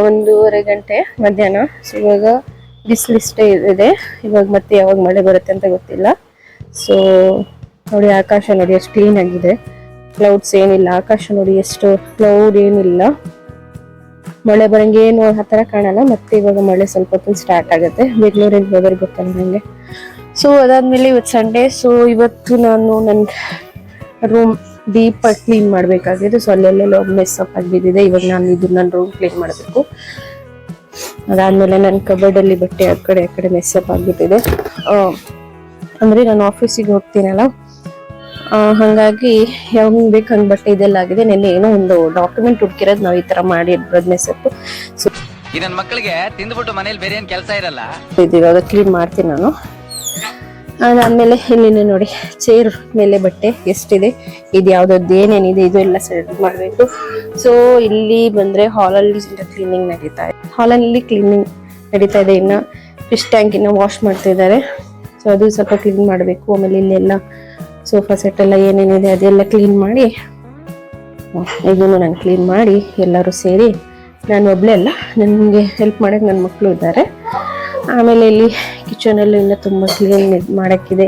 1:30 ಗಂಟೆ ಮಧ್ಯಾಹ್ನ. ಸೊ ಇವಾಗ ಬಿಸಿಲಿಷ್ಟೇ ಇದೆ. ಇವಾಗ ಮತ್ತೆ ಯಾವಾಗ ಮಳೆ ಬರುತ್ತೆ ಅಂತ ಗೊತ್ತಿಲ್ಲ. ಸೊ ನೋಡಿ ಆಕಾಶ ನೋಡಿ ಎಷ್ಟು ಕ್ಲೀನ್ ಆಗಿದೆ, ಕ್ಲೌಡ್ಸ್ ಏನಿಲ್ಲ. ಆಕಾಶ ನೋಡಿ ಎಷ್ಟು ಕ್ಲೌಡ್ ಏನಿಲ್ಲ, ಮಳೆ ಬರಂಗೇನು ಆ ಥರ ಕಾಣಲ್ಲ. ಮತ್ತೆ ಇವಾಗ ಮಳೆ ಸ್ವಲ್ಪ ಹೊತ್ತು ಸ್ಟಾರ್ಟ್ ಆಗುತ್ತೆ. ಬೆಂಗಳೂರಿನ ವೆದರ್ ಗೊತ್ತಲ್ಲ ನನಗೆ. ಸೊ ಅದಾದ್ಮೇಲೆ ಇವತ್ತು ಸಂಡೇ. ಸೊ ಇವತ್ತು ನಾನು ನನ್ನ ರೂಮ್ ಡೀಪ್ ಆಗಿ ಕ್ಲೀನ್ ಮಾಡಬೇಕಾಗಿದೆ. ಸೊ ಅಲ್ಲೆಲ್ಲ ಮೆಸ್ ಅಪ್ ಆಗಿ ಬಿದ್ದಿದೆ. ಇವಾಗ ನಾನು ಇದು ನನ್ನ ರೂಮ್ ಕ್ಲೀನ್ ಮಾಡಬೇಕು. ಅದಾದ್ಮೇಲೆ ನನ್ನ ಕಬರ್ಡಲ್ಲಿ ಬಟ್ಟೆ ಆ ಕಡೆ ಮೆಸ್ ಅಪ್ ಆಗಿಬಿಟ್ಟಿದೆ. ಅಂದರೆ ನಾನು ಆಫೀಸಿಗೆ ಹೋಗ್ತೀನಲ್ಲ, ಹಾಗಾಗಿ ಯಾವಾಗ ಬೇಕು ಹಂಗೆ ಬಟ್ಟೆ ಇದೆಲ್ಲ ಆಗಿದೆ. ನೆನ್ನೆ ಏನೋ ಒಂದು ಡಾಕ್ಯುಮೆಂಟ್ ಹುಡುಕಿರೋದು ನಾವು ಈ ಥರ ಮಾಡಿ ಇಡ್ಬೋದು ಮೆಸ್ ಅಪ್. ಸೊ ನನ್ನ ಮಕ್ಕಳಿಗೆ ತಿಂದ್ಬಿಟ್ಟು ಮನೇಲಿ ಬೇರೆ ಏನು ಕೆಲಸ ಇರಲ್ಲ, ಇದು ಇವಾಗ ಕ್ಲೀನ್ ಮಾಡ್ತೀನಿ ನಾನು. ಅದಾದ್ಮೇಲೆ ಇಲ್ಲಿ ನೋಡಿ ಚೇರ್ ಮೇಲೆ ಬಟ್ಟೆ ಎಷ್ಟಿದೆ, ಇದು ಯಾವ್ದದ್ದು ಏನೇನಿದೆ ಇದು ಎಲ್ಲ ಸೆಲೆಕ್ಟ್ ಮಾಡಬೇಕು. ಸೊ ಇಲ್ಲಿ ಬಂದ್ರೆ ಹಾಲಲ್ಲಿ ಕ್ಲೀನಿಂಗ್ ನಡೀತಾ ಇದೆ. ಹಾಲಲ್ಲಿ ಕ್ಲೀನಿಂಗ್ ನಡೀತಾ ಇದೆ. ಇನ್ನು ಫಿಶ್ ಟ್ಯಾಂಕ್ ಇನ್ನು ವಾಶ್ ಮಾಡ್ತಾ ಇದ್ದಾರೆ. ಸೊ ಅದು ಸ್ವಲ್ಪ ಕ್ಲೀನ್ ಮಾಡಬೇಕು. ಆಮೇಲೆ ಇಲ್ಲೆಲ್ಲ ಸೋಫಾ ಸೆಟ್ ಎಲ್ಲ ಏನೇನಿದೆ ಅದೆಲ್ಲ ಕ್ಲೀನ್ ಮಾಡಿ, ಇದನ್ನು ನಾನು ಕ್ಲೀನ್ ಮಾಡಿ ಎಲ್ಲರೂ ಸೇರಿ, ನಾನು ಒಬ್ಳೆ ಅಲ್ಲ, ನನಗೆ ಹೆಲ್ಪ್ ಮಾಡೋಕ್ಕೆ ನನ್ನ ಮಕ್ಕಳು ಇದ್ದಾರೆ. ಆಮೇಲೆ ಇಲ್ಲಿ ಕಿಚನಲ್ಲಿ ಇನ್ನೂ ತುಂಬ ಕ್ಲೀನ್ ಮಾಡೋಕ್ಕಿದೆ.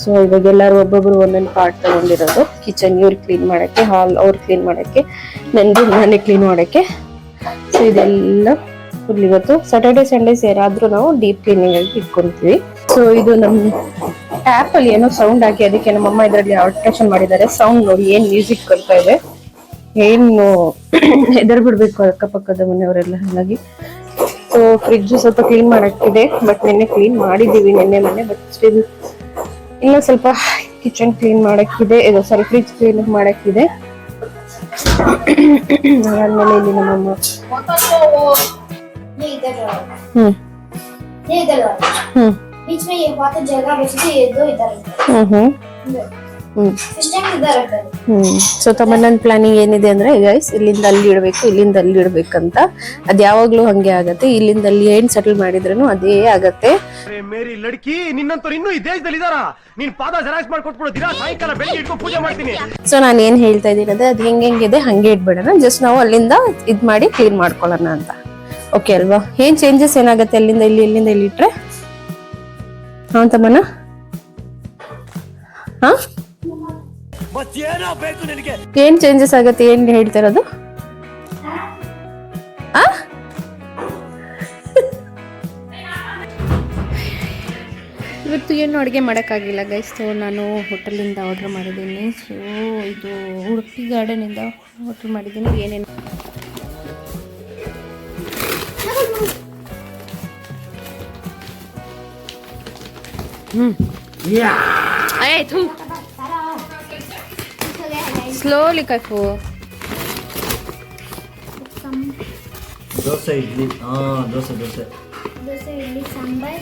ಸೊ ಇವಾಗ ಎಲ್ಲರೂ ಒಬ್ಬೊಬ್ರು ಒಂದೊಂದು ಪಾರ್ಟ್ ತಗೊಂಡಿರೋದು. ಕಿಚನ್ ಇವ್ರು ಕ್ಲೀನ್ ಮಾಡೋಕ್ಕೆ, ಹಾಲ್ ಅವ್ರು ಕ್ಲೀನ್ ಮಾಡೋಕ್ಕೆ, ನನಗೆ ನಾನೇ ಕ್ಲೀನ್ ಮಾಡೋಕ್ಕೆ. ಸೊ ಇದೆಲ್ಲ ಫುಲ್ ಇವತ್ತು ಸ್ಯಾಟರ್ಡೆ ಸಂಡೇಸ್ ಏನಾದರೂ ನಾವು ಡೀಪ್ ಕ್ಲೀನಿಂಗ್ ಆಗಿ ಇಟ್ಕೊತೀವಿ. ಸೊ ಇದು ನಮ್ಮ ಟ್ಯಾಪಲ್ಲಿ ಏನೋ ಸೌಂಡ್ ಹಾಕಿ ಅದಕ್ಕೆ ನಮ್ಮಮ್ಮ ಇದರಲ್ಲಿ ಆಲ್ಟ್ರೇಷನ್ ಮಾಡಿದ್ದಾರೆ. ಸೌಂಡ್ ನೋಡಿ ಏನು ಮ್ಯೂಸಿಕ್ ಬರ್ತಾ ಇದೆ, ಏನು ಹೆದರ್ ಬಿಡ್ಬೇಕು ಅಕ್ಕಪಕ್ಕದ ಮನೆಯವರೆಲ್ಲ. ಹಾಗಾಗಿ ಸೊ ಫ್ರಿಡ್ಜ್ ಸ್ವಲ್ಪ ಕ್ಲೀನ್ ಮಾಡಕ್ಕಿದೆ. ಬಟ್ ನಿನ್ನೆ ಕ್ಲೀನ್ ಮಾಡಿದ್ದೀವಿ, ಮೊನ್ನೆ. ಬಟ್ ಸ್ಟಿಲ್ ಇನ್ನೂ ಸ್ವಲ್ಪ ಕಿಚನ್ ಕ್ಲೀನ್ ಮಾಡಕ್ಕಿದೆ. ಇದು ಸಾರಿ ಫ್ರಿಡ್ಜ್ ಕ್ಲೀನ್ ಮಾಡಕ್ಕಿದೆ. ಅದಾದ್ಮೇಲೆ ಇಲ್ಲಿ ನಮ್ಮಮ್ಮ बीच में ये बहुत जगह बची थी, ये दो इधर ಸೊ ತಮ್ಮನ್ನ ಪ್ಲಾನಿಂಗ್ ಏನಿದೆ ಅಂದ್ರೆ ಗೈಸ್, ಇಲ್ಲಿಂದ ಅಲ್ಲಿ ಇಡ್ಬೇಕು, ಇಲ್ಲಿಂದ ಅಲ್ಲಿ ಇಡ್ಬೇಕಂತ. ಅದ್ ಯಾವಾಗ್ಲೂ ಹಂಗೆ ಆಗತ್ತೆ. ಇಲ್ಲಿಂದ ಅಲ್ಲಿ ಏನ್ ಸೆಟಲ್ ಮಾಡಿದ್ರು ಅದೇ ಆಗತ್ತೆ. ಮೇರಿ ಲಡ್ಕಿ ನಿನ್ನಂತವ್ರು ಇನ್ನೂ ಈ ದೇಶದಲ್ಲಿ ಇದಾರ? ನೀನ್ ಪಾದ ಜೆರಾಕ್ಸ್ ಮಾಡ್ಕೊಟ್ಬಿಡು, ದಿನ ಸಾಯಂಕಾಲ ಬೆಳಿಗ್ಗೆ ಇಟ್ಕೊಂಡು ಪೂಜೆ ಮಾಡ್ತೀನಿ. ಸೊ ನಾನು ಏನ್ ಹೇಳ್ತಾ ಇದ್ದೀನಿ ಅಂದ್ರೆ ಅದು ಹೆಂಗಿದೆ ಹಂಗೆ ಇಟ್ಬಿಡೋಣ. ಜಸ್ಟ್ ನಾವು ಅಲ್ಲಿಂದ ಇದ್ ಮಾಡಿ ಕ್ಲೀನ್ ಮಾಡ್ಕೊಳ್ಳೋಣ ಅಂತ. ಓಕೆ ಅಲ್ವಾ? ಏನ್ ಚೇಂಜಸ್ ಏನಾಗತ್ತೆ ಅಲ್ಲಿಂದ ಇಲ್ಲಿ, ಇಲ್ಲಿಂದ ಇಲ್ಲಿ ಇಟ್ರೆ? ತಮ್ಮನ ಏನ್ ಚೇಂಜಸ್ ಆಗತ್ತೆ? ಏನ್ ಹೇಳ್ತಾ ಇರೋದು? ಇವತ್ತು ಏನು ಅಡುಗೆ ಮಾಡೋಕ್ಕಾಗಿಲ್ಲ ಗೈಸ್. ಸೊ ನಾನು ಹೋಟೆಲಿಂದ ಆರ್ಡ್ರ್ ಮಾಡಿದ್ದೀನಿ. ಸೊ ಇದು ಉಡುಪಿ ಗಾರ್ಡನಿಂದ ಆರ್ಡ್ರ್ ಮಾಡಿದ್ದೀನಿ. ಏನೇನು ಆಯ್ತು, ಸ್ಲೋಲಿ ಕೈಫು. ದೋಸೆ ಇಡ್ಲಿ, ದೋಸೆ इडली सांबर.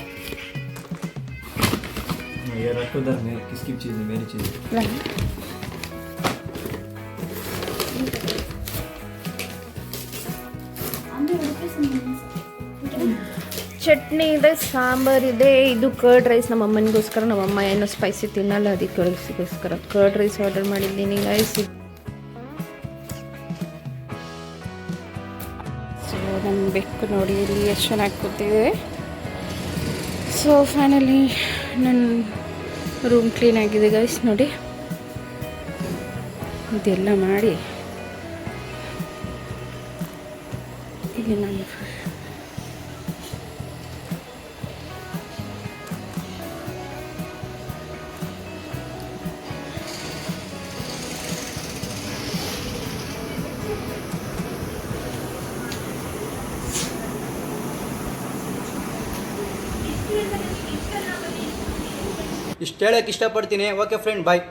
ये रखो उधर में, किसकी चीज़ है? मेरी चीज़ है. ಚಟ್ನಿ ಇದೆ, ಸಾಂಬಾರ್ ಇದೆ. ಇದು ಕರ್ಡ್ ರೈಸ್ ನಮ್ಮ ಅಮ್ಮನಿಗೋಸ್ಕರ. ನಮ್ಮಮ್ಮ ಏನೋ ಸ್ಪೈಸಿ ತಿನ್ನಲ್ಲ, ಅದಕ್ಕೋಸ್ಕರ ಕರ್ಡ್ ರೈಸ್ ಆರ್ಡರ್ ಮಾಡಿದ್ದೀನಿ ಗೈಸ್. ಸೊ ನನ್ನ ಬೆಕ್ಕು ನೋಡಿ ಇಲ್ಲಿ ಎಷ್ಟು ಚೆನ್ನಾಗಿ ಕೂತಿದೆ. ಸೊ ಫೈನಲಿ ನನ್ನ ರೂಮ್ ಕ್ಲೀನ್ ಆಗಿದೆ ಗೈಸ್. ನೋಡಿ ಇದೆಲ್ಲ ಮಾಡಿ ಇಲ್ಲಿ ನಾನು ಇಷ್ಟು ಹೇಳಕ್ಕೆ ಇಷ್ಟಪಡ್ತೀನಿ. ಓಕೆ ಫ್ರೆಂಡ್, ಬಾಯ್.